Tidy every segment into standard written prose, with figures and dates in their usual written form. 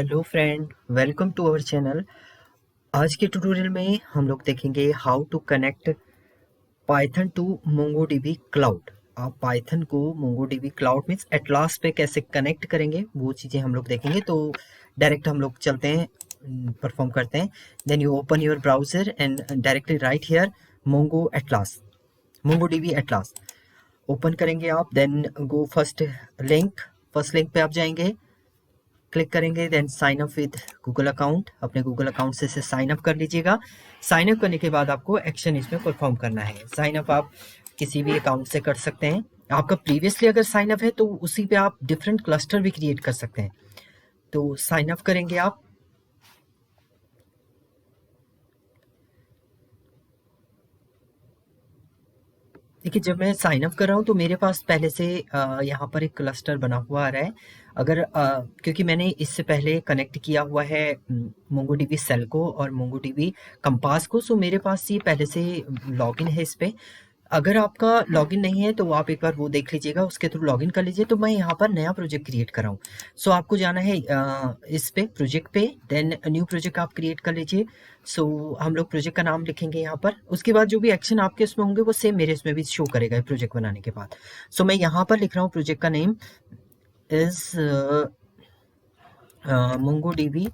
Hello friend, welcome to our channel. आज के tutorial में हम लोग देखेंगे how to connect Python to MongoDB cloud. आप पाइथन को मोंगोडीबी क्लाउड मीन्स एटलास पे कैसे कनेक्ट करेंगे वो चीज़ें हम लोग देखेंगे। तो डायरेक्ट हम लोग चलते हैं, परफॉर्म करते हैं। Then you open your browser and directly write here Mongo Atlas, MongoDB Atlas open करेंगे आप। देन गो फर्स्ट लिंक पे आप जाएंगे, क्लिक करेंगे। Then sign up with Google account, अपने गूगल अकाउंट से साइन अप कर लीजिएगा। साइन अप करने के बाद आपको एक्शन इसमें परफॉर्म करना है। साइन अप आप किसी भी अकाउंट से कर सकते हैं। आपका प्रीवियसली अगर साइन अप है तो उसी पे आप डिफरेंट क्लस्टर भी क्रिएट कर सकते हैं। तो साइन अप करेंगे आप। देखिए, जब मैं साइन अप कर रहा हूँ तो मेरे पास पहले से यहाँ पर एक क्लस्टर बना हुआ आ रहा है। अगर क्योंकि मैंने इससे पहले कनेक्ट किया हुआ है मोंगोडीबी सेल को और मोंगोडीबी कंपास को, सो मेरे पास ये पहले से लॉगिन है इस पे। अगर आपका लॉगिन नहीं है तो आप एक बार वो देख लीजिएगा, उसके थ्रू लॉगिन कर लीजिए। तो मैं यहाँ पर नया प्रोजेक्ट क्रिएट कर रहा हूँ। सो आपको जाना है इस पे प्रोजेक्ट पे, देन न्यू प्रोजेक्ट आप क्रिएट कर लीजिए। सो हम लोग प्रोजेक्ट का नाम लिखेंगे यहाँ पर। उसके बाद जो भी एक्शन आपके इसमें होंगे वो सेम मेरे इसमें भी शो करेगा प्रोजेक्ट बनाने के बाद। सो मैं यहाँ पर लिख रहा हूँ प्रोजेक्ट का name is MongoDB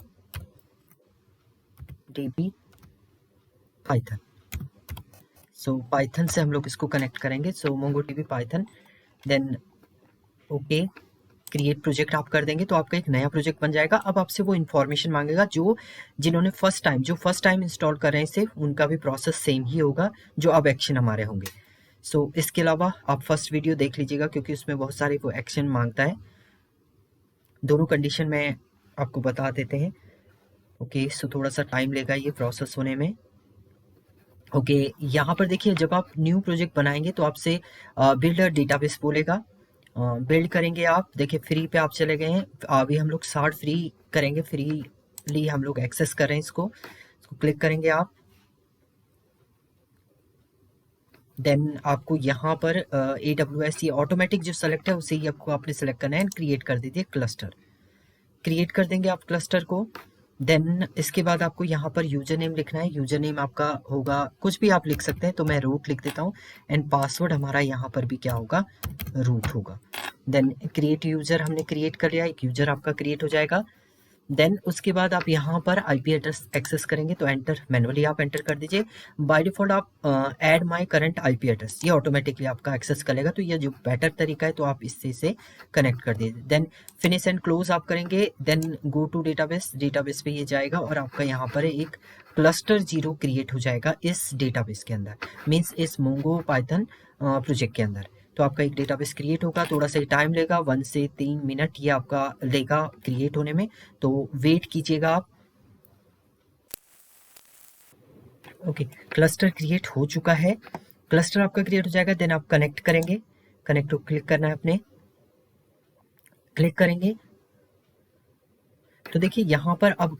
DB Python. So Python से हम लोग इसको कनेक्ट करेंगे। So MongoDB Python, then okay create project आप कर देंगे तो आपका एक नया प्रोजेक्ट बन जाएगा। अब आपसे वो इन्फॉर्मेशन मांगेगा जिन्होंने फर्स्ट टाइम इंस्टॉल कर रहे हैं इसे, उनका भी प्रोसेस सेम ही होगा जो अब एक्शन हमारे होंगे। सो इसके अलावा आप फर्स्ट वीडियो देख लीजिएगा क्योंकि उसमें बहुत सारे वो एक्शन मांगता है। दोनों कंडीशन में आपको बता देते हैं। ओके, सो थोड़ा सा टाइम लेगा ये प्रोसेस होने में। ओके, यहाँ पर देखिए, जब आप न्यू प्रोजेक्ट बनाएंगे तो आपसे बिल्ड डेटाबेस बोलेगा। बिल्ड करेंगे आप। देखिए, फ्री पे आप चले गए हैं। अभी हम लोग 60 फ्री करेंगे, फ्रीली हम लोग एक्सेस कर रहे हैं इसको क्लिक करेंगे आप। देन आपको यहाँ पर AWS ये ऑटोमेटिक जो सेलेक्ट है उसे ही आपको आपने सेलेक्ट करना है। क्रिएट कर दीजिए क्लस्टर, क्रिएट कर देंगे आप क्लस्टर को। देन इसके बाद आपको यहाँ पर यूजर नेम लिखना है। यूजर नेम आपका होगा, कुछ भी आप लिख सकते हैं, तो मैं रूट लिख देता हूँ। एंड पासवर्ड हमारा यहाँ पर भी क्या होगा, रूट होगा। देन क्रिएट यूजर हमने क्रिएट कर लिया, एक यूजर आपका क्रिएट हो जाएगा। देन उसके बाद आप यहाँ पर आईपी एड्रेस एक्सेस करेंगे तो एंटर, मैनुअली आप एंटर कर दीजिए। बाय डिफॉल्ट आप add my current IP address, ये ऑटोमेटिकली आपका एक्सेस कर लेगा। तो ये जो बेटर तरीका है तो आप इससे इसे कनेक्ट कर दीजिए। देन फिनिश एंड क्लोज आप करेंगे। Then go to database, database पे ये जाएगा और आपका यहाँ पर एक क्लस्टर 0 क्रिएट हो जाएगा इस डेटाबेस के अंदर, मीन्स इस मोंगो पाइथन प्रोजेक्ट के अंदर। तो आपका एक डेटाबेस क्रिएट होगा, थोड़ा सा टाइम लेगा, 1 से 3 मिनट ये आपका लेगा क्रिएट होने में, तो वेट कीजिएगा आप। ओके, क्लस्टर क्रिएट हो चुका है। क्लस्टर आपका क्रिएट हो जाएगा। देन आप कनेक्ट करेंगे, कनेक्ट को क्लिक करना है अपने, क्लिक करेंगे तो देखिए यहाँ पर अब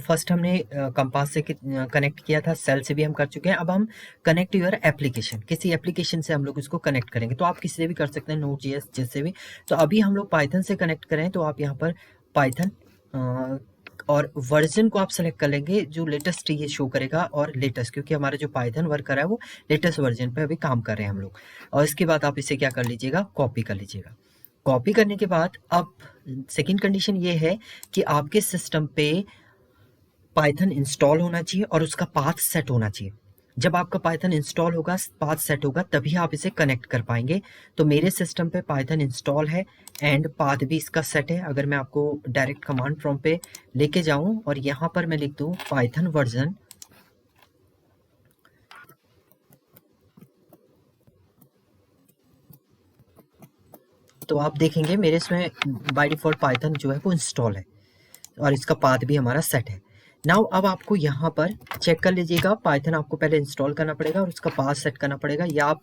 फर्स्ट हमने कंपास से कनेक्ट किया था, सेल से भी हम कर चुके हैं। अब हम कनेक्ट योर एप्लीकेशन, किसी एप्लीकेशन से हम लोग इसको कनेक्ट करेंगे। तो आप किसी से भी कर सकते हैं, Node.js जिससे भी। तो अभी हम लोग पाइथन से कनेक्ट करें तो आप यहाँ पर पाइथन और वर्जन को आप सेलेक्ट कर लेंगे, जो लेटेस्ट ये शो करेगा। और लेटेस्ट क्योंकि हमारा जो पाइथन वर्क कर रहा है वो लेटेस्ट वर्जन पे अभी काम कर रहे हैं हम लोग। और इसके बाद आप इसे क्या कर लीजिएगा, कॉपी कर लीजिएगा। कॉपी करने के बाद अब सेकंड कंडीशन ये है कि आपके सिस्टम पे पाइथन इंस्टॉल होना चाहिए और उसका पाथ सेट होना चाहिए। जब आपका पाइथन इंस्टॉल होगा, पाथ सेट होगा, तभी आप इसे कनेक्ट कर पाएंगे। तो मेरे सिस्टम पे पाइथन इंस्टॉल है एंड पाथ भी इसका सेट है। अगर मैं आपको डायरेक्ट कमांड प्रॉम्प्ट पे लेके जाऊं और यहाँ पर मैं लिख दूं पाइथन वर्जन, तो आप देखेंगे मेरे इसमें बाय डिफॉल्ट पाइथन जो है वो इंस्टॉल है और इसका पाथ भी हमारा सेट है। नाउ अब आपको यहाँ पर चेक कर लीजिएगा, पाइथन आपको पहले इंस्टॉल करना पड़ेगा और उसका पाथ सेट करना पड़ेगा, या आप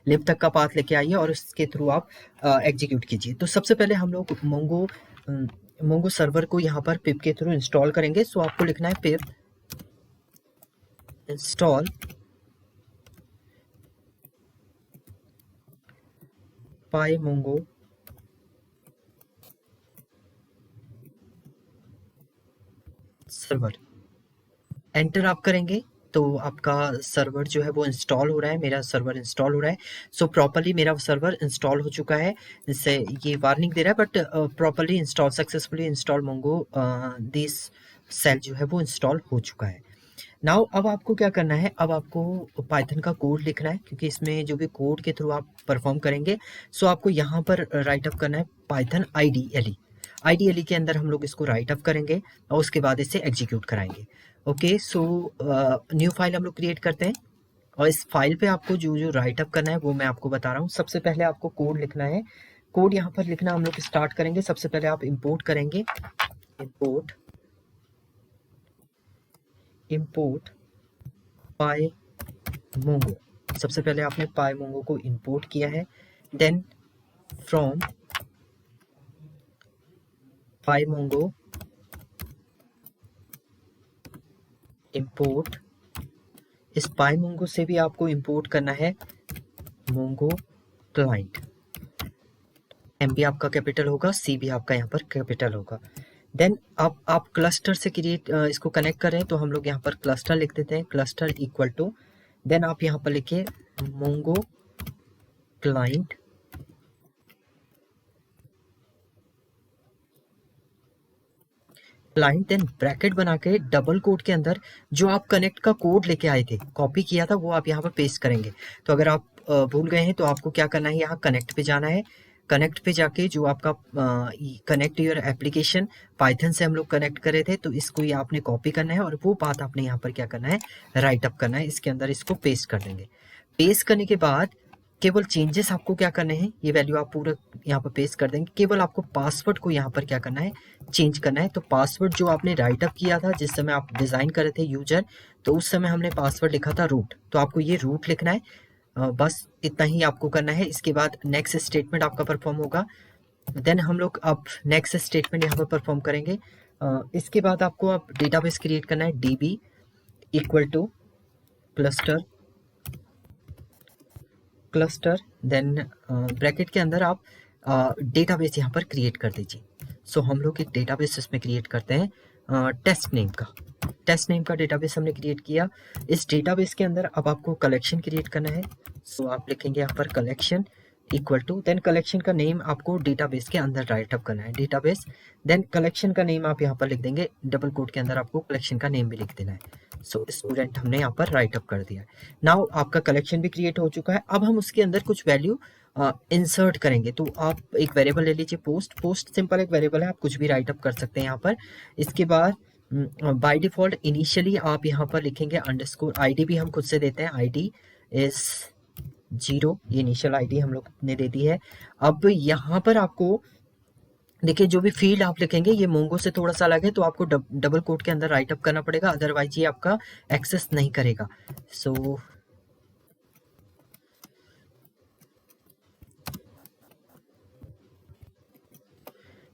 लिब तक का पाथ लेके आइए और उसके थ्रू आप एग्जीक्यूट कीजिए। तो सबसे पहले हम लोग मोंगो सर्वर को यहाँ पर पिप के थ्रू इंस्टॉल करेंगे। सो आपको लिखना है पिप इंस्टॉल पाई मोंगो सर्वर एंटर आप करेंगे तो आपका सर्वर जो है वो इंस्टॉल हो रहा है, मेरा सर्वर इंस्टॉल हो रहा है। सो प्रॉपर्ली मेरा सर्वर इंस्टॉल हो चुका है। इससे ये वार्निंग दे रहा है but properly install successfully install Mongo this shell जो है वो इंस्टॉल हो चुका है। नाउ अब आपको क्या करना है, अब आपको पाइथन का कोड लिखना है क्योंकि इसमें जो भी कोड के थ्रू आप परफॉर्म करेंगे। सो आपको यहाँ पर राइट अप करना है पाइथन आईडीएलई। आईडीएलई के अंदर हम लोग इसको राइट अप करेंगे और उसके बाद इसे एग्जीक्यूट कराएंगे। ओके, सो न्यू फाइल हम लोग क्रिएट करते हैं और इस फाइल पे आपको जो जो राइट अप करना है वो मैं आपको बता रहा हूँ। सबसे पहले आपको कोड लिखना है। कोड यहाँ पर लिखना हम लोग स्टार्ट करेंगे। सबसे पहले आप इंपोर्ट करेंगे, इंपोर्ट इंपोर्ट पाई मोंगो। सबसे पहले आपने पाई मोंगो को इंपोर्ट किया है। Then from PyMongo import, इस पाई मोंगो से भी आपको इंपोर्ट करना है मोंगो क्लाइंट। एम भी आपका कैपिटल होगा, सी भी आपका यहाँ पर कैपिटल होगा। देन आप क्लस्टर से क्रिएट इसको कनेक्ट करें तो हम लोग यहाँ पर क्लस्टर लिख देते हैं। क्लस्टर इक्वल टू, देन आप यहाँ पर लिखिए Mongo client client, then bracket बना के डबल कोट के अंदर जो आप कनेक्ट का कोड लेके आए थे, कॉपी किया था, वो आप यहाँ पर पेस्ट करेंगे। तो अगर आप भूल गए हैं तो आपको क्या करना है, यहाँ कनेक्ट पे जाना है। कनेक्ट पे जाके जो आपका कनेक्ट योर एप्लीकेशन पाइथन से हम लोग कनेक्ट करे थे, तो इसको ये आपने कॉपी करना है और वो बात आपने यहाँ पर क्या करना है, राइट अप करना है। इसके अंदर इसको पेस्ट कर देंगे। पेस्ट करने के बाद केवल चेंजेस आपको क्या करने हैं, ये वैल्यू आप पूरा यहाँ पर पेस्ट कर देंगे। केवल आपको पासवर्ड को यहाँ पर क्या करना है, चेंज करना है। तो पासवर्ड जो आपने राइट अप किया था जिस समय आप डिज़ाइन कर रहे थे यूजर, तो उस समय हमने पासवर्ड लिखा था रूट, तो आपको ये रूट लिखना है। बस इतना ही आपको करना है। इसके बाद नेक्स्ट स्टेटमेंट आपका परफॉर्म होगा। देन हम लोग अब नेक्स्ट स्टेटमेंट यहाँ पर परफॉर्म करेंगे। इसके बाद आपको अब डेटाबेस क्रिएट करना है, DB equal to cluster cluster, then bracket के अंदर आप डेटाबेस यहाँ पर क्रिएट कर दीजिए। सो हम लोग एक डेटाबेस इसमें क्रिएट करते हैं टेस्ट नेम का। टेस्ट नेम का डेटाबेस हमने क्रिएट किया। इस डेटाबेस के अंदर अब आपको कलेक्शन क्रिएट करना है। सो आप लिखेंगे यहाँ पर collection equal to, then collection का नेम आपको डेटाबेस के अंदर राइट अप करना है, डेटाबेस। देन कलेक्शन का नेम आप यहाँ पर लिख देंगे, डबल कोट के अंदर आपको कलेक्शन का नेम भी लिख देना है। सो स्टूडेंट हमने यहाँ पर राइट अप कर दिया है। नाउ आपका कलेक्शन भी क्रिएट हो चुका है। अब हम उसके अंदर कुछ वैल्यू इंसर्ट करेंगे। तो आप एक वेरिएबल ले लीजिए, पोस्ट। पोस्ट सिंपल एक वेरिएबल है, आप कुछ भी राइट अप कर सकते हैं यहाँ पर। इसके बाद बाय डिफॉल्ट इनिशियली आप यहाँ पर लिखेंगे अंडरस्कोर। आईडी भी हम खुद से देते हैं, आईडी इज 0, ये इनिशियल आईडी हम लोग ने दे दी है। अब यहाँ पर आपको देखिए जो भी फील्ड आप लिखेंगे ये मोंगो से थोड़ा सा अलग है, तो आपको डबल कोट के अंदर राइट अप करना पड़ेगा, अदरवाइज ये आपका एक्सेस नहीं करेगा।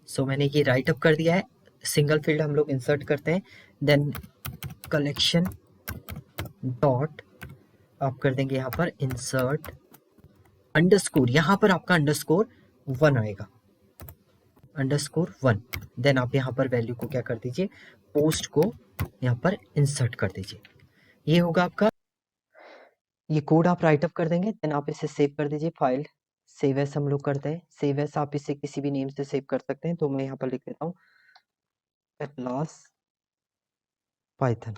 सो मैंने ये राइट अप कर दिया है। सिंगल फील्ड हम लोग इंसर्ट करते हैं, देन कलेक्शन डॉट आप कर देंगे यहाँ पर इंसर्ट अंडरस्कोर, यहाँ पर आपका अंडरस्कोर 1 आएगा, अंडरस्कोर 1। देन आप यहाँ पर वैल्यू को क्या कर दीजिए, पोस्ट को यहाँ पर इंसर्ट कर दीजिए। ये होगा आपका, ये कोड आप राइट अप कर देंगे। देन आप इसे सेव कर दीजिए। फाइल सेव एस हम लोग करते हैं। सेव एस आप इसे किसी भी नेम से सेव कर सकते हैं, तो मैं यहाँ पर लिख देता हूँ Atlas Python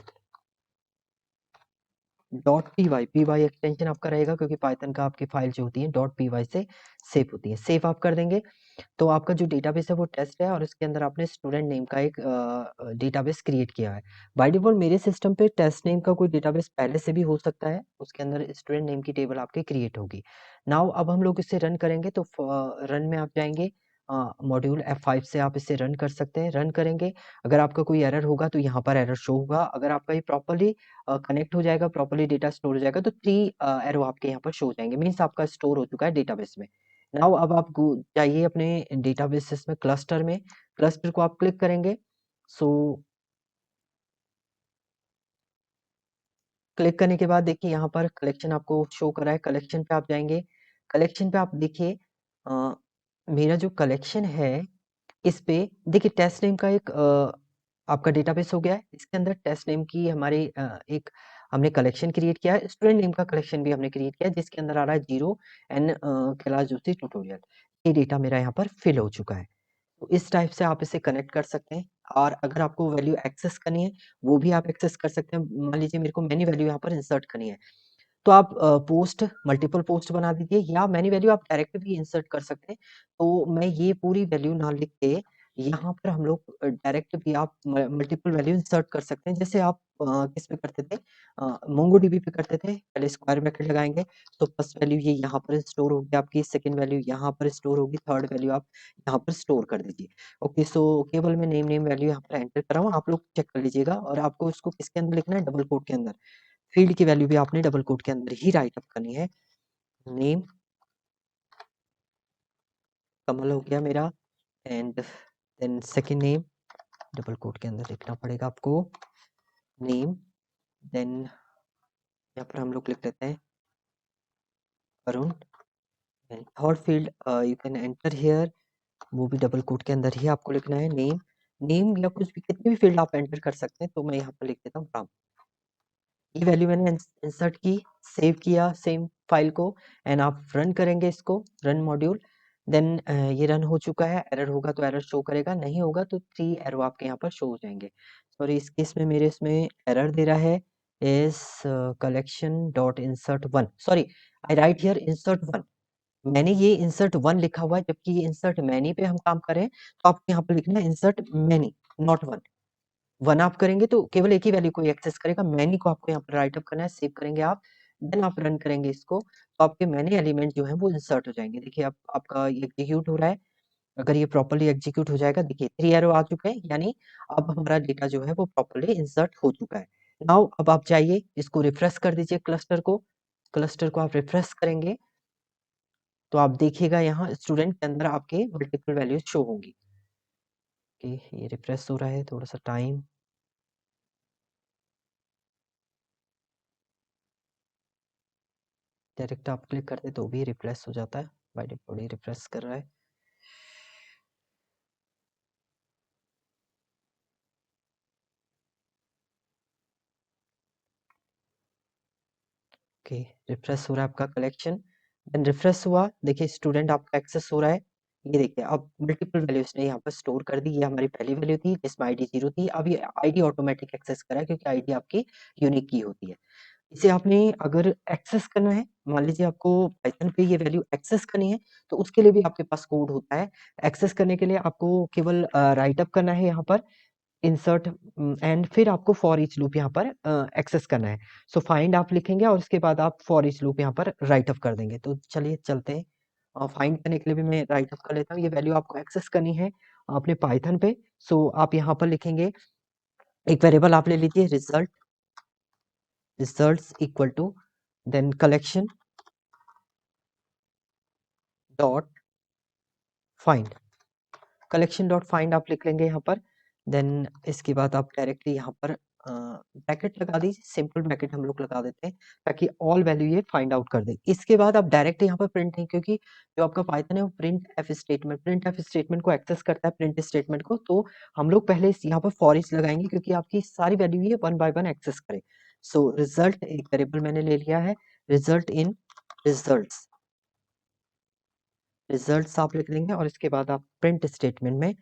dot P Y extension आपका रहेगा क्योंकि पाइथन का आपकी फाइल जो होती है डॉट पी वाई से सेव होती है। सेव आप कर देंगे तो आपका जो डेटाबेस है वो टेस्ट है और इसके अंदर आपने स्टूडेंट नेम का एक डेटाबेस क्रिएट किया है। बाय डिफॉल्ट मेरे सिस्टम पे टेस्ट नेम का कोई डेटाबेस पहले से भी हो सकता है, उसके अंदर स्टूडेंट नेम की टेबल आपकी क्रिएट होगी। नाउ अब हम लोग इसे रन करेंगे तो रन में आप जाएंगे, मॉड्यूल F5 से आप इसे रन कर सकते हैं। रन करेंगे, अगर आपका कोई एरर होगा तो यहाँ पर एरर शो होगा। अगर आपका ये प्रॉपर्ली कनेक्ट हो जाएगा, प्रॉपर्ली डेटा स्टोर हो जाएगा, तो 3 एरो आपके यहाँ पर शो हो जाएंगे, मीन्स आपका स्टोर हो चुका है डेटाबेस में। नाउ अब आप जाइए अपने डेटाबेसेस में, क्लस्टर में, क्लस्टर को आप क्लिक करेंगे। सो क्लिक करने के बाद देखिए यहाँ पर कलेक्शन आपको शो कर रहा है। कलेक्शन पे आप जाएंगे, कलेक्शन पे आप देखिए मेरा जो कलेक्शन है इस पे देखिए टेस्ट नेम का एक आपका डेटाबेस हो गया है। इसके अंदर टेस्ट नेम की हमारी एक हमने कलेक्शन क्रिएट किया है, स्टूडेंट नेम का कलेक्शन भी हमने क्रिएट किया है, जिसके अंदर आ रहा है 0 एंड कैलाश जोशी ट्यूटोरियल। ये डेटा मेरा यहाँ पर फिल हो चुका है। तो इस टाइप से आप इसे कनेक्ट कर सकते हैं, और अगर आपको वैल्यू एक्सेस करनी है, वो भी आप एक्सेस कर सकते हैं। मान लीजिए मेरे को मैनी वैल्यू यहाँ पर इंसर्ट करनी है, तो आप पोस्ट मल्टीपल पोस्ट बना दीजिए, या मैनी वैल्यू आप डायरेक्ट भी इंसर्ट कर सकते हैं। तो मैं ये पूरी वैल्यू ना लिख के यहाँ पर हम लोग डायरेक्ट भी आप मल्टीपल वैल्यू इंसर्ट कर सकते हैं। जैसे आप किस पे करते थे, मोंगोडीबी पे करते थे। पहले स्क्वायर ब्रैकेट लगाएंगे, तो फर्स्ट वैल्यू ये यहाँ पर स्टोर होगी आपकी, सेकंड वैल्यू यहाँ पर स्टोर होगी, थर्ड वैल्यू आप यहाँ पर स्टोर कर दीजिए। ओके, सो केवल मैं नेम नेम वैल्यू यहाँ पर एंटर कर रहा हूँ, आप लोग चेक कर लीजिएगा। और आपको इसको किसके अंदर लिखना है, डबल कोट के अंदर। फील्ड की वैल्यू भी आपने डबल कोट के अंदर ही राइट अप करनी है। नेम कमल हो गया मेरा, and then second name double quote के अंदर लिखना पड़ेगा आपको, नेम। देन यहाँ पर हम लोग लिख लेते हैं Arun, and third field you can enter here, वो भी डबल कोट के अंदर ही आपको लिखना है, नेम। नेम या कुछ भी, कितनी भी फील्ड आप एंटर कर सकते हैं। तो मैं यहाँ पर लिख देता हूँ राम। ये वैल्यू मैंने इंसर्ट की, सेव किया सेम फाइल को, एंड आप रन करेंगे इसको, रन मॉड्यूल। देन ये रन हो चुका है। एरर होगा तो एरर शो करेगा, नहीं होगा तो 3 एरो आपके यहाँ पर शो हो जाएंगे। सॉरी, इस केस में मेरे इसमें एरर दे रहा है, इस collection dot insert one, sorry I right here insert one. मैंने ये इंसर्ट वन लिखा हुआ है, जबकि ये इंसर्ट मैनी पे हम काम कर रहे हैं। तो आपको यहाँ पर लिखना है insert many, not one. One आप करेंगे तो केवल एक ही वैल्यू को एक्सेस करेगा, मैनी को आपको यहाँ पर राइट अप करना है, सेव करेंगे आप। देन आप रन करेंगे इसको, तो आपके मैनी एलिमेंट जो है वो इंसर्ट हो जाएंगे। देखिए अब आपका ये एग्जीक्यूट हो रहा है। अगर ये प्रॉपर्ली एग्जीक्यूट हो जाएगा, देखिए 3 एरो आ चुके हैं, यानी अब हमारा डेटा जो है वो प्रॉपर्ली इंसर्ट हो चुका है। नाउ अब आप जाइए, इसको रिफ्रेश कर दीजिए, क्लस्टर को आप रिफ्रेश करेंगे, तो आप देखिएगा यहाँ स्टूडेंट के अंदर आपके मल्टीपल वैल्यूज शो होंगी। ये रिफ्रेश हो रहा है, थोड़ा सा टाइम। डायरेक्ट आप क्लिक करते तो भी रिफ्रेश हो जाता है, बाय डिफॉल्ट ही रिफ्रेश कर रहा है। ओके, रिफ्रेश हो रहा है आपका कलेक्शन। देन रिफ्रेश हुआ, देखिए स्टूडेंट आपका एक्सेस हो रहा है। ये देखिए अब मल्टीपल वैल्यूज ने यहाँ पर स्टोर कर दी। ये हमारी पहली वैल्यू थी जिसमें आईडी 0 थी, अब ये आईडी ऑटोमेटिक एक्सेस करा है, क्योंकि आईडी आपकी यूनिक की होती है। इसे आपने अगर एक्सेस करना है, मान लीजिए आपको पाइथन पे ये वैल्यू एक्सेस करनी है, तो उसके लिए भी आपके पास कोड होता है। एक्सेस करने के लिए आपको केवल राइट अप करना है यहाँ पर इंसर्ट, एंड फिर आपको फॉर ईच लूप यहाँ पर एक्सेस करना है। सो फाइंड आप लिखेंगे, और उसके बाद आप फॉर ईच लूप यहाँ पर राइट अप कर देंगे। तो चलिए चलते हैं, फाइंड करने के लिए भी मैं राइट अप कर लेता हूँ। ये वैल्यू आपको एक्सेस करनी है अपने पाइथन पे। सो आप यहाँ पर लिखेंगे, एक वेरिएबल आप ले लीजिए, results equal to, then collection dot find, collection dot find आप लिख लेंगे यहाँ पर। देन इसके बाद आप डायरेक्टली यहाँ पर ब्रैकेट लगा दीजिए, सिंपल ब्रैकेट हम लोग लगा देते हैं, ताकि ऑल वैल्यू ये फाइंड आउट कर दे। इसके बाद आप डायरेक्ट यहाँ पर प्रिंट नहीं, क्योंकि जो आपका पाइथन है वो प्रिंट एफ स्टेटमेंट को एक्सेस करता है, प्रिंट स्टेटमेंट को। तो हम लोग पहले यहाँ पर फॉर ईच लगाएंगे, क्योंकि आपकी सारी वैल्यू ये वन बाय वन एक्सेस करे। सो रिजल्ट एक वेरिएबल मैंने ले लिया है, रिजल्ट इन रिजल्ट्स, रिजल्ट्स आप लिख देंगे, और इसके बाद आप प्रिंट स्टेटमेंट में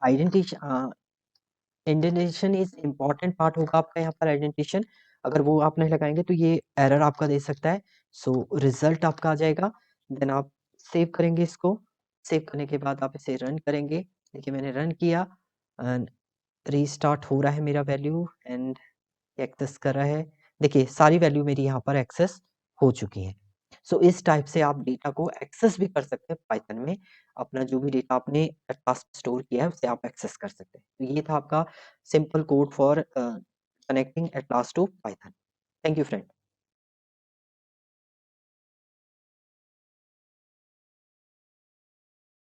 identity indentation is important part होगा आपका यहाँ पर आइडेंटिशन। अगर वो आप नहीं लगाएंगे तो ये एरर आपका दे सकता है। सो रिजल्ट आपका आ जाएगा। देन आप सेव करेंगे इसको, सेव करने के बाद आप इसे रन करेंगे। देखिए मैंने रन किया, रीस्टार्ट हो रहा है मेरा वैल्यू, एंड एक्सेस कर रहा है। देखिए सारी वैल्यू मेरी यहाँ पर एक्सेस हो चुकी है। सो इस टाइप से आप डेटा को एक्सेस भी कर सकते हैं पाइथन में। अपना जो भी डेटा आपने पास स्टोर किया है उसे आप एक्सेस कर सकते हैं। तो ये था आपका simple code for connecting Atlas to Python. Thank you friend.